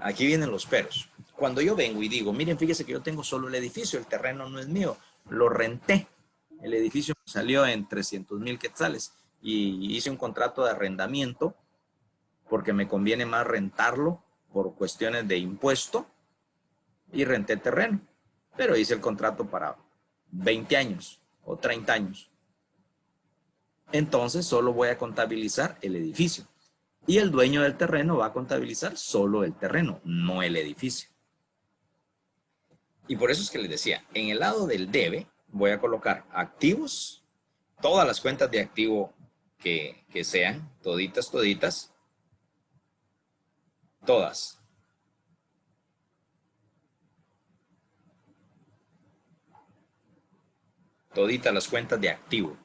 aquí vienen los peros. Cuando yo vengo y digo, miren, fíjese que yo tengo solo el edificio, el terreno no es mío, lo renté. El edificio salió en 300,000 quetzales y hice un contrato de arrendamiento porque me conviene más rentarlo por cuestiones de impuesto y renté terreno. Pero hice el contrato para 20 años o 30 años. Entonces solo voy a contabilizar el edificio. Y el dueño del terreno va a contabilizar solo el terreno, no el edificio. Y por eso es que les decía, en el lado del debe voy a colocar activos, todas las cuentas de activo que sean, toditas, todas. Toditas las cuentas de activo.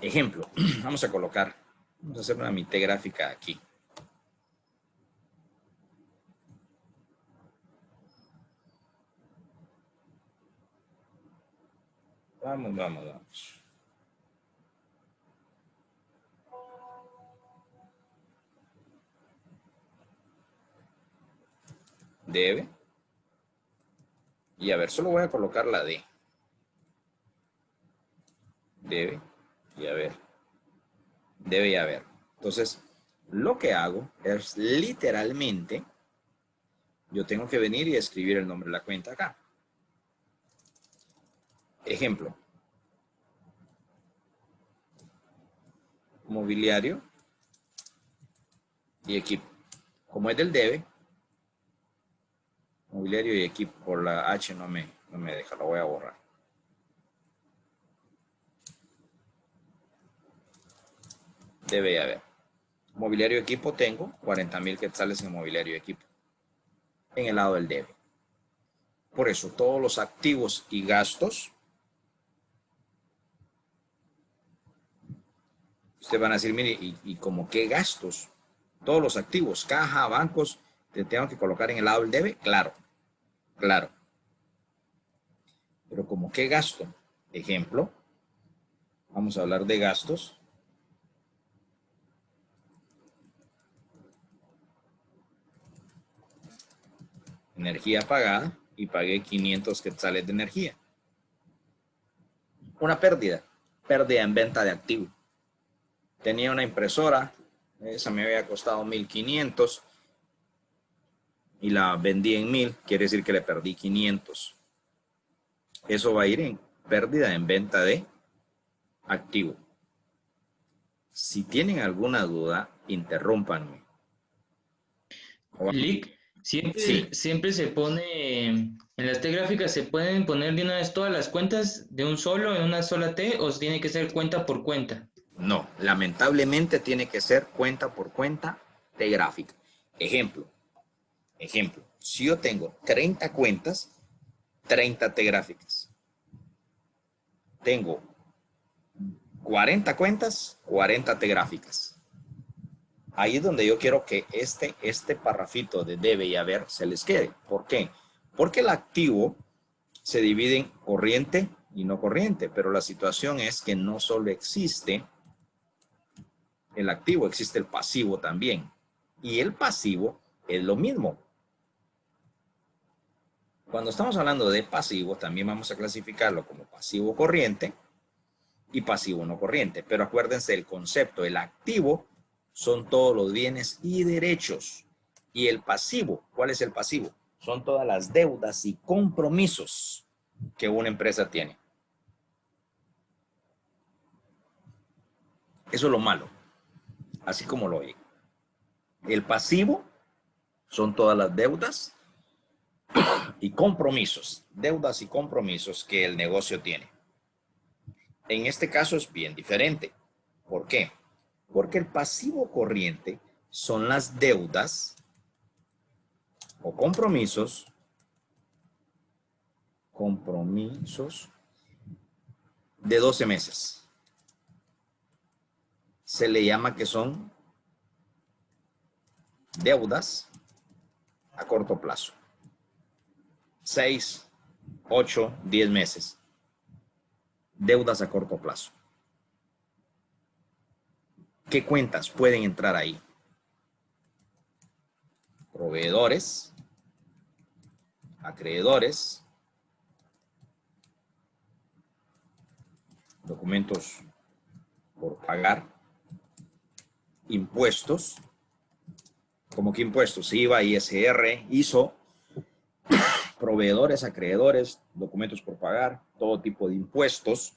Ejemplo, vamos a hacer una mitad gráfica aquí. Vamos. Debe. Y a ver, solo voy a colocar la D. Debe y a ver. Debe y a ver. Entonces, lo que hago es literalmente, yo tengo que venir y escribir el nombre de la cuenta acá. Ejemplo. Mobiliario y equipo. Como es del debe, mobiliario y equipo, por la H no me deja, lo voy a borrar. Debe haber. Mobiliario y equipo tengo 40,000 quetzales en mobiliario y equipo. En el lado del debe. Por eso todos los activos y gastos, ustedes van a decir, mire, ¿y como qué gastos? Todos los activos, caja, bancos, te tengo que colocar en el lado del debe, claro. Pero como qué gasto, ejemplo, vamos a hablar de gastos. Energía pagada y pagué 500 quetzales de energía. Una pérdida en venta de activo. Tenía una impresora, esa me había costado 1,500 y la vendí en 1,000, quiere decir que le perdí 500. Eso va a ir en pérdida en venta de activo. Si tienen alguna duda, interrúmpanme. Lick, Sí, siempre se pone, en las T gráficas se pueden poner de una vez todas las cuentas de un solo, en una sola T, o tiene que ser cuenta por cuenta. no, lamentablemente tiene que ser cuenta por cuenta de gráfica. Ejemplo, si yo tengo 30 cuentas, 30 T gráficas. Tengo 40 cuentas, 40 T gráficas. Ahí es donde yo quiero que este parrafito de debe y haber se les quede. ¿Por qué? Porque el activo se divide en corriente y no corriente, pero la situación es que no solo existe el activo, existe el pasivo también. Y el pasivo es lo mismo. Cuando estamos hablando de pasivo, también vamos a clasificarlo como pasivo corriente y pasivo no corriente. Pero acuérdense el concepto, el activo son todos los bienes y derechos. Y el pasivo, ¿cuál es el pasivo? Son todas las deudas y compromisos que una empresa tiene. Eso es lo malo, así como lo oye. El pasivo son todas las deudas y compromisos, deudas y compromisos que el negocio tiene. En este caso es bien diferente. ¿Por qué? Porque el pasivo corriente son las deudas o compromisos de 12 meses. Se le llama que son deudas a corto plazo. 6, 8, 10 meses. Deudas a corto plazo. ¿Qué cuentas pueden entrar ahí? proveedores, acreedores, documentos por pagar, impuestos, ¿cómo que impuestos? IVA, ISR, ISO, proveedores, acreedores, documentos por pagar, todo tipo de impuestos.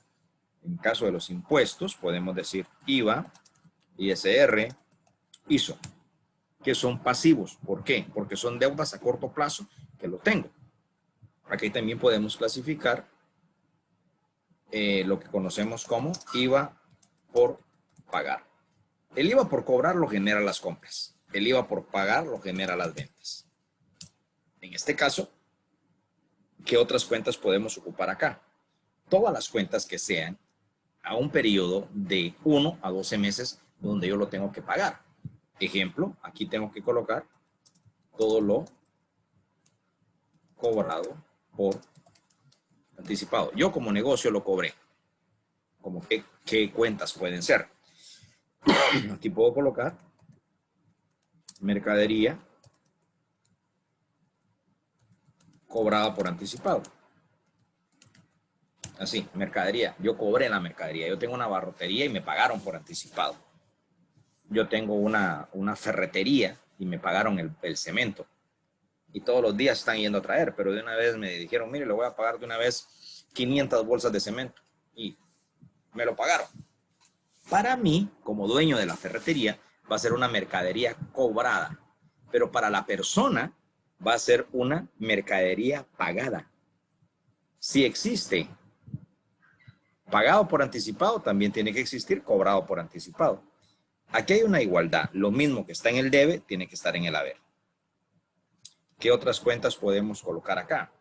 En caso de los impuestos, podemos decir IVA, ISR, ISO, que son pasivos. ¿Por qué? Porque son deudas a corto plazo que lo tengo. Aquí también podemos clasificar lo que conocemos como IVA por pagar. El IVA por cobrar lo genera las compras. El IVA por pagar lo genera las ventas. En este caso, ¿qué otras cuentas podemos ocupar acá? Todas las cuentas que sean a un periodo de 1 a 12 meses donde yo lo tengo que pagar. Ejemplo, aquí tengo que colocar todo lo cobrado por anticipado. Yo como negocio lo cobré. Como qué cuentas pueden ser. Aquí puedo colocar mercadería cobrada por anticipado. Así, mercadería. Yo cobré la mercadería. Yo tengo una barrotería y me pagaron por anticipado. Yo tengo una ferretería y me pagaron el cemento. Y todos los días están yendo a traer, pero de una vez me dijeron, mire, le voy a pagar de una vez 500 bolsas de cemento. Y me lo pagaron. Para mí, como dueño de la ferretería, va a ser una mercadería cobrada. Pero para la persona va a ser una mercadería pagada. Si existe pagado por anticipado, también tiene que existir cobrado por anticipado. Aquí hay una igualdad. Lo mismo que está en el debe, tiene que estar en el haber. ¿Qué otras cuentas podemos colocar acá?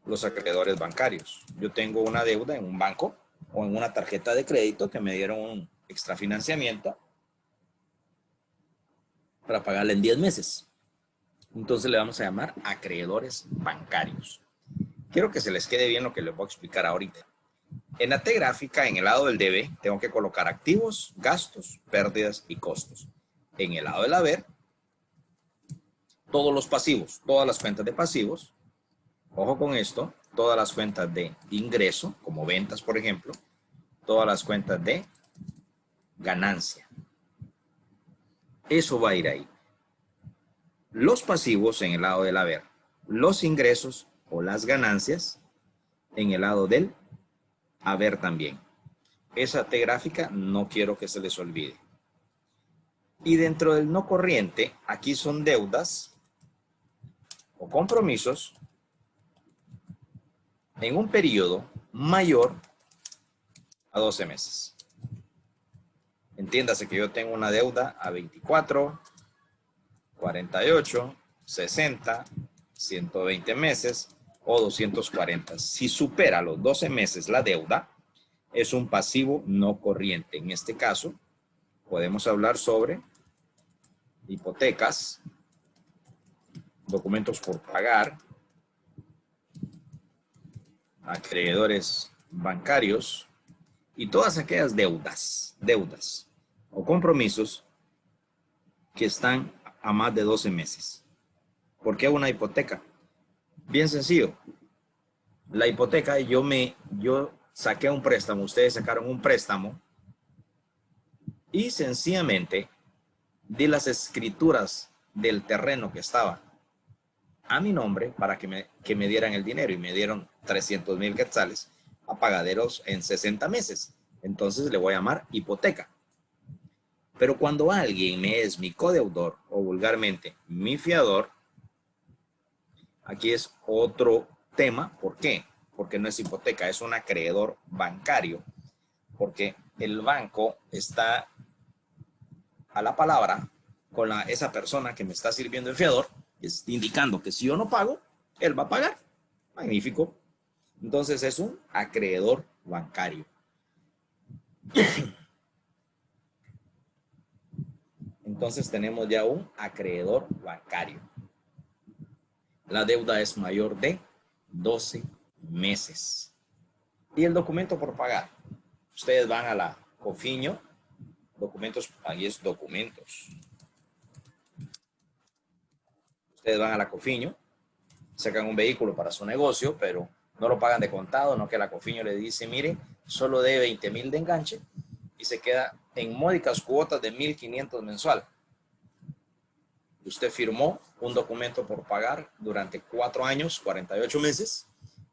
Los acreedores bancarios. Yo tengo una deuda en un banco o en una tarjeta de crédito que me dieron un extrafinanciamiento para pagarle en 10 meses. Entonces le vamos a llamar acreedores bancarios. Quiero que se les quede bien lo que les voy a explicar ahorita. En la T gráfica, en el lado del debe, tengo que colocar activos, gastos, pérdidas y costos. En el lado del haber, todos los pasivos, todas las cuentas de pasivos. Ojo con esto, todas las cuentas de ingreso, como ventas, por ejemplo, todas las cuentas de ganancia. Eso va a ir ahí. Los pasivos en el lado del haber, los ingresos o las ganancias en el lado del haber también. Esa T gráfica no quiero que se les olvide. Y dentro del no corriente, aquí son deudas o compromisos en un periodo mayor a 12 meses. Entiéndase que yo tengo una deuda a 24, 48, 60, 120 meses o 240. Si supera los 12 meses la deuda, es un pasivo no corriente. En este caso, podemos hablar sobre hipotecas, documentos por pagar, acreedores bancarios y todas aquellas deudas o compromisos que están a más de 12 meses. ¿Por qué una hipoteca? Bien sencillo. La hipoteca, yo saqué un préstamo, ustedes sacaron un préstamo y sencillamente di las escrituras del terreno que estaba a mi nombre para que me dieran el dinero y me dieron 300,000 quetzales a pagaderos en 60 meses. Entonces le voy a llamar hipoteca. Pero cuando alguien me es mi codeudor o vulgarmente mi fiador, aquí es otro tema. ¿Por qué? Porque no es hipoteca, es un acreedor bancario. Porque el banco está a la palabra con esa persona que me está sirviendo el fiador, indicando que si yo no pago, él va a pagar. Magnífico. Entonces es un acreedor bancario. Entonces tenemos ya un acreedor bancario. La deuda es mayor de 12 meses. Y el documento por pagar. Ustedes van a la Cofiño, documentos, ahí es documentos. Ustedes van a la Cofiño, sacan un vehículo para su negocio, pero no lo pagan de contado, no que la Cofiño le dice, mire, solo debe 20,000 de enganche y se queda en módicas cuotas de 1,500 mensual. Usted firmó un documento por pagar durante 4 años, 48 meses,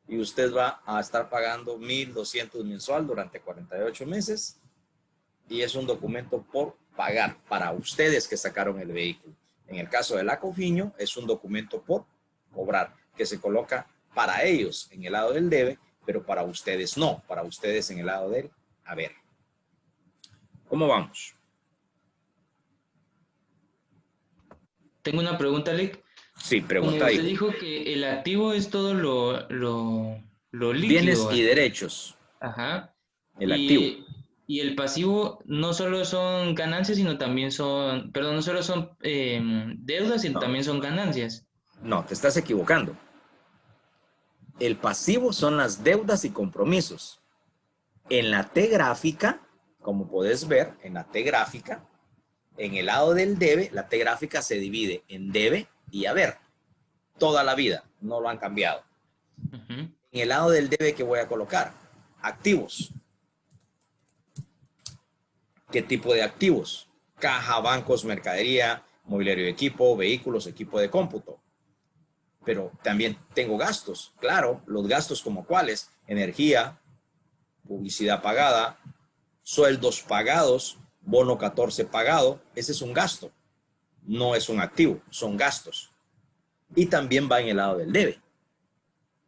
y usted va a estar pagando 1,200 mensual durante 48 meses, y es un documento por pagar para ustedes que sacaron el vehículo. En el caso de la Cofiño, es un documento por cobrar, que se coloca para ellos en el lado del debe, pero para ustedes no, para ustedes en el lado del haber. ¿Cómo vamos? Tengo una pregunta, Alec. Sí, Como pregunta, usted hijo. dijo que el activo es todo lo líquido, Bienes y ¿verdad? derechos, Ajá. el activo. Y el pasivo no solo son ganancias, sino también son, perdón, no solo son deudas, sino No, también son ganancias. no, te estás equivocando. El pasivo son las deudas y compromisos. En la T gráfica, como puedes ver, en la T gráfica, en el lado del debe, la T gráfica se divide en debe y haber. Toda la vida, no lo han cambiado. Ujú. En el lado del debe, ¿qué voy a colocar? Activos. ¿Qué tipo de activos? Caja, bancos, mercadería, mobiliario de equipo, vehículos, equipo de cómputo. Pero también tengo gastos, claro, los gastos como cuáles, energía, publicidad pagada, sueldos pagados, bono 14 pagado, ese es un gasto, no es un activo, son gastos. Y también va en el lado del debe.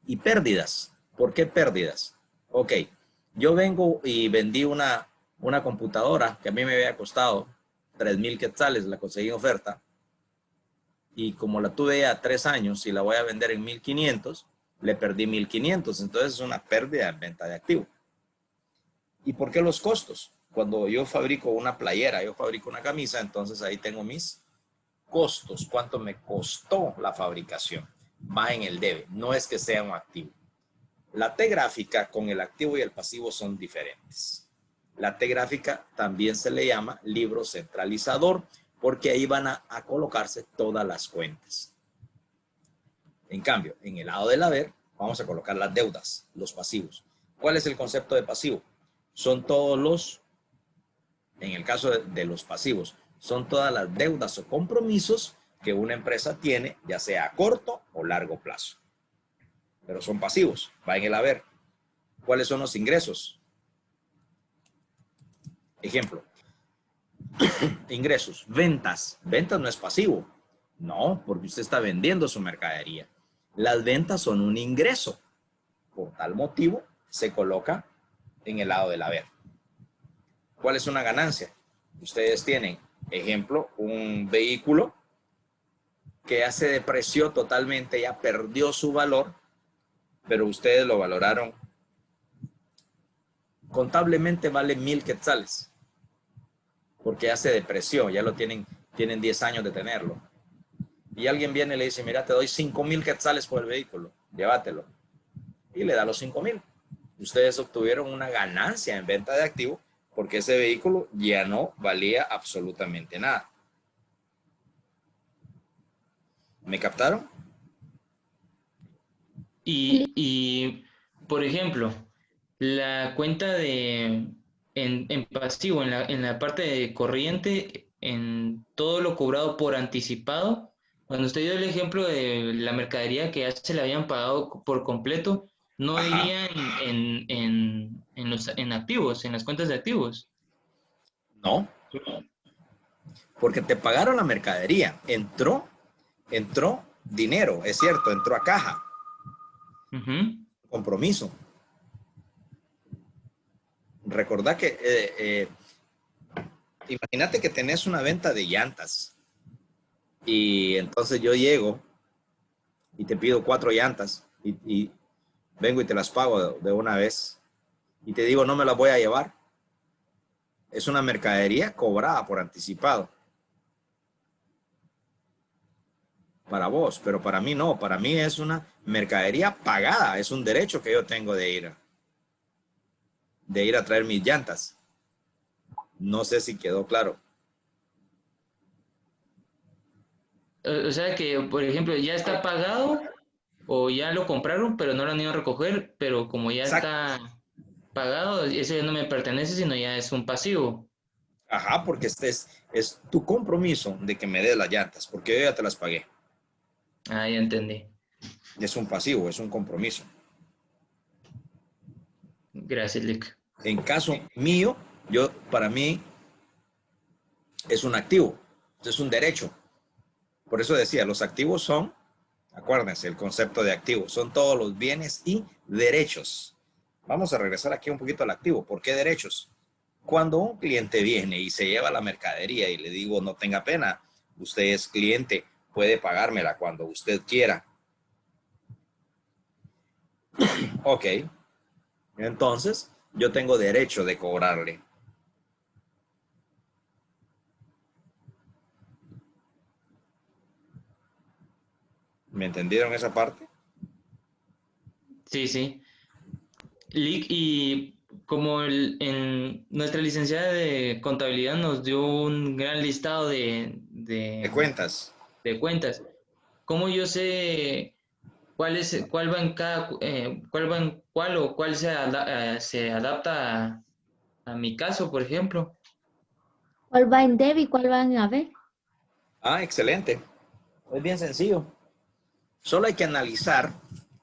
Y pérdidas, ¿por qué pérdidas? Ok, yo vengo y vendí una computadora que a mí me había costado 3,000 quetzales, la conseguí en oferta, y como la tuve ya 3 años y la voy a vender en 1,500, le perdí 1,500, entonces es una pérdida en venta de activo. ¿Y por qué los costos? Cuando yo fabrico una playera, yo fabrico una camisa, entonces ahí tengo mis costos, cuánto me costó la fabricación, va en el debe, no es que sea un activo. La T gráfica con el activo y el pasivo son diferentes. La T gráfica también se le llama libro centralizador porque ahí van a colocarse todas las cuentas. En cambio, en el lado del haber, vamos a colocar las deudas, los pasivos. ¿Cuál es el concepto de pasivo? Son todos los, en el caso de los pasivos, son todas las deudas o compromisos que una empresa tiene, ya sea a corto o largo plazo. Pero son pasivos, va en el haber. ¿Cuáles son los ingresos? Ejemplo, ingresos, ventas. Ventas no es pasivo. No, porque usted está vendiendo su mercadería. Las ventas son un ingreso. Por tal motivo, se coloca en el lado del haber. ¿Cuál es una ganancia? Ustedes tienen, ejemplo, un vehículo que ya se depreció totalmente, ya perdió su valor, pero ustedes lo valoraron. Contablemente vale 1,000 quetzales, porque ya se depreció, ya lo tienen 10 años de tenerlo. Y alguien viene y le dice, mira, te doy 5,000 quetzales por el vehículo, llévatelo. Y le da los 5,000. Ustedes obtuvieron una ganancia en venta de activo porque ese vehículo ya no valía absolutamente nada. ¿Me captaron? Y, por ejemplo, la cuenta en pasivo, en la parte de corriente, en todo lo cobrado por anticipado, cuando usted dio el ejemplo de la mercadería que ya se le habían pagado por completo, no Ajá. iría en activos, en las cuentas de activos. No, porque te pagaron la mercadería. Entró dinero, es cierto, entró a caja, Ujú. compromiso. Recordá que, imagínate que tenés una venta de llantas y entonces yo llego y te pido 4 llantas y vengo y te las pago de una vez y te digo no me las voy a llevar. Es una mercadería cobrada por anticipado para vos, pero para mí no, para mí es una mercadería pagada, es un derecho que yo tengo de ir a traer mis llantas. No sé si quedó claro. O sea que, por ejemplo, ya está pagado o ya lo compraron, pero no lo han ido a recoger, pero como ya Exacto. está pagado, ese ya no me pertenece, sino ya es un pasivo. Ajá, porque este es tu compromiso de que me des las llantas, porque yo ya te las pagué. Ah, ya entendí. Es un pasivo, es un compromiso. Gracias, Lick. En caso mío, para mí es un activo, es un derecho. Por eso decía, los activos son, acuérdense, el concepto de activo, son todos los bienes y derechos. Vamos a regresar aquí un poquito al activo. ¿Por qué derechos? Cuando un cliente viene y se lleva la mercadería y le digo, no tenga pena, usted es cliente, puede pagármela cuando usted quiera. Ok, entonces yo tengo derecho de cobrarle. ¿Me entendieron esa parte? Sí, sí. Lick, y como en nuestra licenciada de contabilidad nos dio un gran listado De cuentas. de cuentas, ¿cómo yo sé cuál va en cada, cuál va en cuál o cuál se adapta a mi caso, por ejemplo? ¿Cuál va en debe y cuál va en haber? Ah, excelente. Es bien sencillo. Solo hay que analizar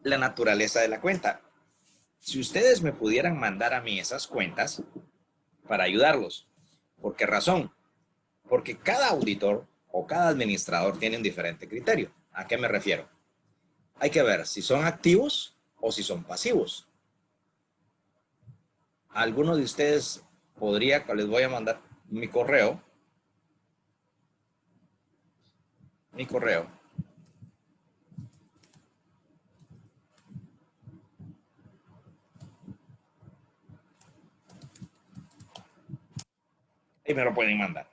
la naturaleza de la cuenta. Si ustedes me pudieran mandar a mí esas cuentas para ayudarlos, ¿por qué razón? Porque cada auditor o cada administrador tiene un diferente criterio. ¿A qué me refiero? Hay que ver si son activos o si son pasivos. Alguno de ustedes podría, les voy a mandar mi correo, mi correo. Y me lo pueden mandar.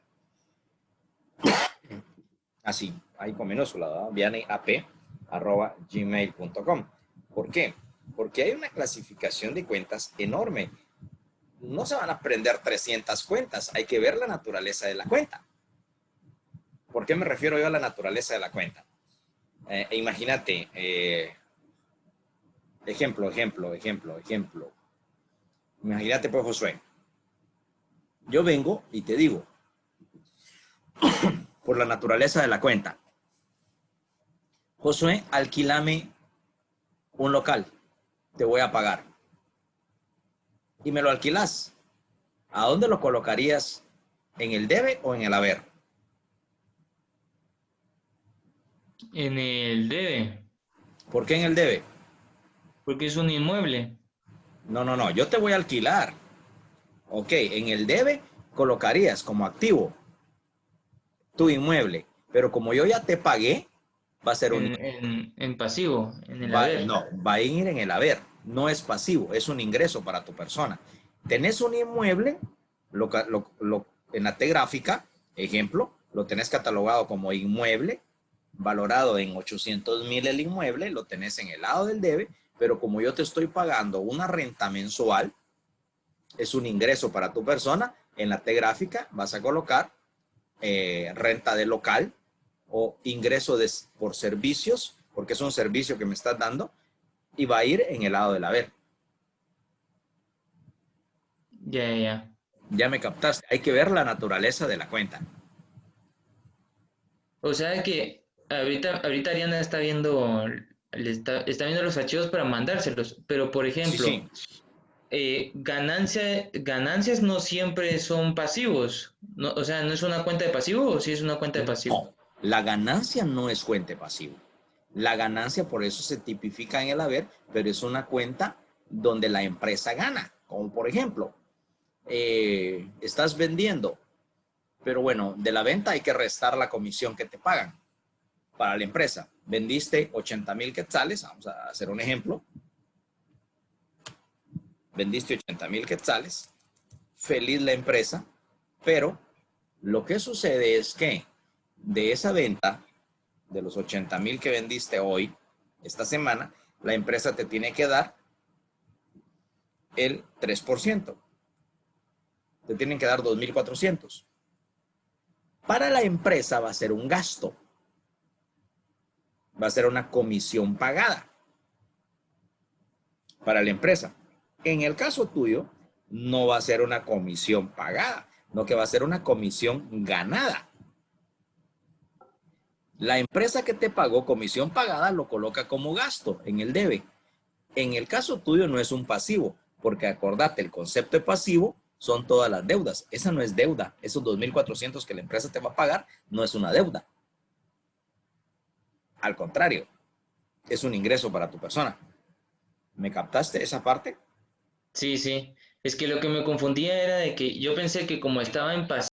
Así, ahí con minúscula, ¿verdad? vianeap@gmail.com. ¿Por qué? Porque hay una clasificación de cuentas enorme. No se van a aprender 300 cuentas, hay que ver la naturaleza de la cuenta. ¿Por qué me refiero yo a la naturaleza de la cuenta? Imagínate, ejemplo. Imagínate pues, Josué, yo vengo y te digo, por la naturaleza de la cuenta, Josué, alquilame un local, te voy a pagar. Y me lo alquilas. ¿A dónde lo colocarías? ¿En el debe o en el haber? En el debe, ¿Por qué en el debe? porque es un inmueble. No, yo te voy a alquilar. Ok, en el debe colocarías como activo tu inmueble, pero como yo ya te pagué, va a ser un, En pasivo, en el haber. no, va a ir en el haber, no es pasivo, es un ingreso para tu persona. Tenés un inmueble, en la T gráfica, ejemplo, lo tenés catalogado como inmueble, valorado en 800,000 el inmueble, lo tenés en el lado del debe, pero como yo te estoy pagando una renta mensual, es un ingreso para tu persona, en la T gráfica vas a colocar renta de local o ingreso por servicios, porque es un servicio que me estás dando, y va a ir en el lado del haber. Ya, ya, ya. Ya me captaste. Hay que ver la naturaleza de la cuenta. O sea que ahorita Ariana está viendo, está viendo los archivos para mandárselos, pero por Sí, sí. ejemplo, ganancias no siempre son pasivos. No, o sea, ¿no es una cuenta de pasivo o sí es una cuenta de pasivo? No, la ganancia no es fuente pasivo. La ganancia por eso se tipifica en el haber, pero es una cuenta donde la empresa gana. Como por ejemplo, estás vendiendo, pero bueno, de la venta hay que restar la comisión que te pagan para la empresa. Vendiste 80,000 quetzales, vamos a hacer un ejemplo. Vendiste 80,000 quetzales, feliz la empresa, pero lo que sucede es que de esa venta, de los 80,000 que vendiste hoy, esta semana, la empresa te tiene que dar el 3%. Te tienen que dar 2,400. Para la empresa va a ser un gasto. Va a ser una comisión pagada para la empresa. En el caso tuyo, no va a ser una comisión pagada, no que va a ser una comisión ganada. La empresa que te pagó comisión pagada lo coloca como gasto en el debe. En el caso tuyo no es un pasivo, porque acordate, el concepto de pasivo son todas las deudas. Esa no es deuda. Esos 2.400 que la empresa te va a pagar no es una deuda. Al contrario, es un ingreso para tu persona. ¿Me captaste esa parte? Sí, sí. Es que lo que me confundía era de que yo pensé que como estaba en pasivo,